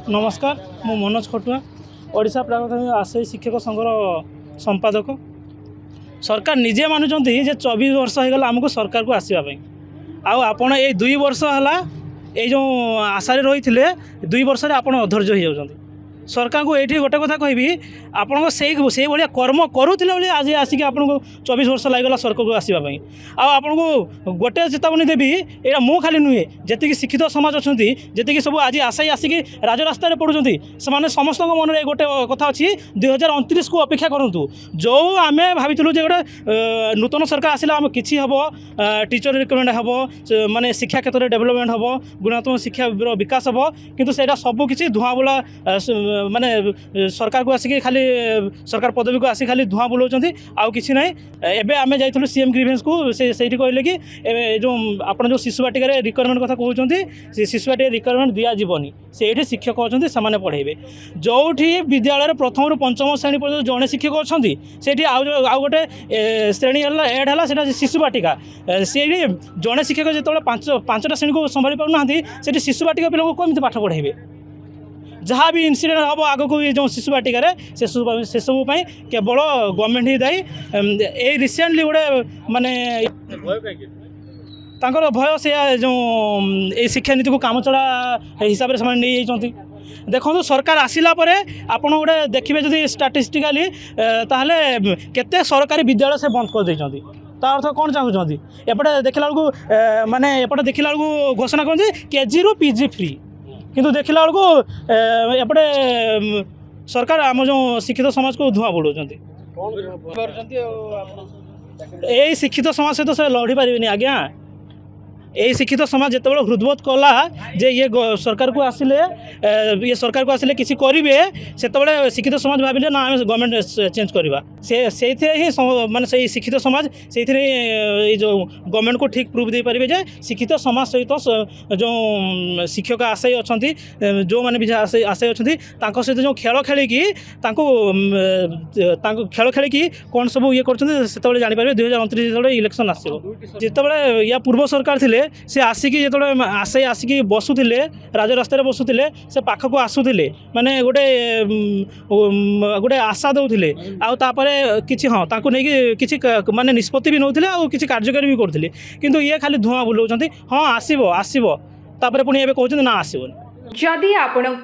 नमस्कार मु मनोज खटुआ ओडिशा प्राथमिक आश्रय शिक्षक संघर संपादक। सरकार निजे मानुंट जे 24 वर्ष होगा आमको सरकार को आसवाई आपण ये 2 वर्ष है ये जो आशारे रही थे 2 वर्ष आप अधर्य हो जाती सरकार को ये गोटे कथा कहबी आपण से भाया कर्म करुले आज आसिक आपको 24 वर्ष लगेगा सरकार को आसवाई आपन को गोटे चेतावनी देवी यहाँ मु खाली नुहे जी शिक्षित समाज अच्छा जी सब आज आशाई आसिक राजरास्त पड़ुंट से समस्त मन में गोटे कथा अच्छी 2029 को अपेक्षा करूँ जो आम भाई गोटे नूतन सरकार आसला आम कि हम टीचर रिक्रुटमेंट हम माने शिक्षा क्षेत्र में डेभलपमेंट हम गुणात्मक शिक्षा विकास हम किंतु सेटा सब किसी धुआं बुला माने सरकार को आसिक खाली सरकार पदवी को आसिक खाली धुआं बुलाऊँ आउ कि ना एवं आम जाइलु सीएम ग्रीवेंस को से कहले कि जो आप जो शिशु बाटिका रिक्वायरमेंट कथा कहते शिशु बाटिका रिक्वायरमेंट दिजावनी से शिक्षक अच्छा से पढ़ेबे जो विद्यालय प्रथम रु पंचम श्रेणी पर्यटन जड़े शिक्षक अच्छा से आउ गोटे श्रेणी एड है शिशु बाटिका से जड़े शिक्षक जो पांचटा श्रेणी को संभाली पाना से शिशु बाटिका पिला कमी पाठ पढ़ेबे जहाँ भी इनसीडेंट हम आग को जो शिशु बाटिकार से सब केवल गवर्नमेंट ही दायी ये रिसेंटली गोटे माने तांकर भय से जो ये शिक्षा नीति को कामचला हिसाब से नहीं देखो सरकार आसला आप गोटे देखिए जब स्टाटिस्टिकाली ताहले केते सरकारी विद्यालय से बंद कर देते ता अर्थ कौन चाहूँगी एपटे देखला बेलू माने एपटे देखला बेलू घोषणा कर केजी रु पीजी फ्री किंतु देखला बेलू एपटे सरकार आम जो शिक्षित समाज को धुआं बुलाऊँ यही शिक्षित समाज सहित से लड़ी पारे आज्ञा यही शिक्षित समाज जिते हृदबोध कला जे ये सरकार को आसिले ये सरकार को आसिले किसी करेंगे से शिक्षित समाज भाविले ना आम गवर्नमेंट चेंज करवा से ही माने से शिक्षित समाज से जो गवर्नमेंट को ठीक प्रूफ दे पारे जे शिक्षित समाज सहित जो शिक्षक आशय अच्छा जो मैंने भी आशय अच्छा सहित जो खेल खेलिकी खेल खेलिकी कौन सब ये कर जापर 2029 जो इलेक्शन आसो जिते या पूर्व सरकार थे से आसिक जो आशय आसिक बसुले राजरास्त बसुले से पाखक आसुले माने गोटे गोटे आशा दौले आउे कि हाँ नहीं कि माने निष्पत्ति भी नौले आ कि कार्यकारी भी करते किंतु ये खाली धुआं बुलाऊँ हाँ आसब आसब पुणी कहते ना आसबनी। जदि आपण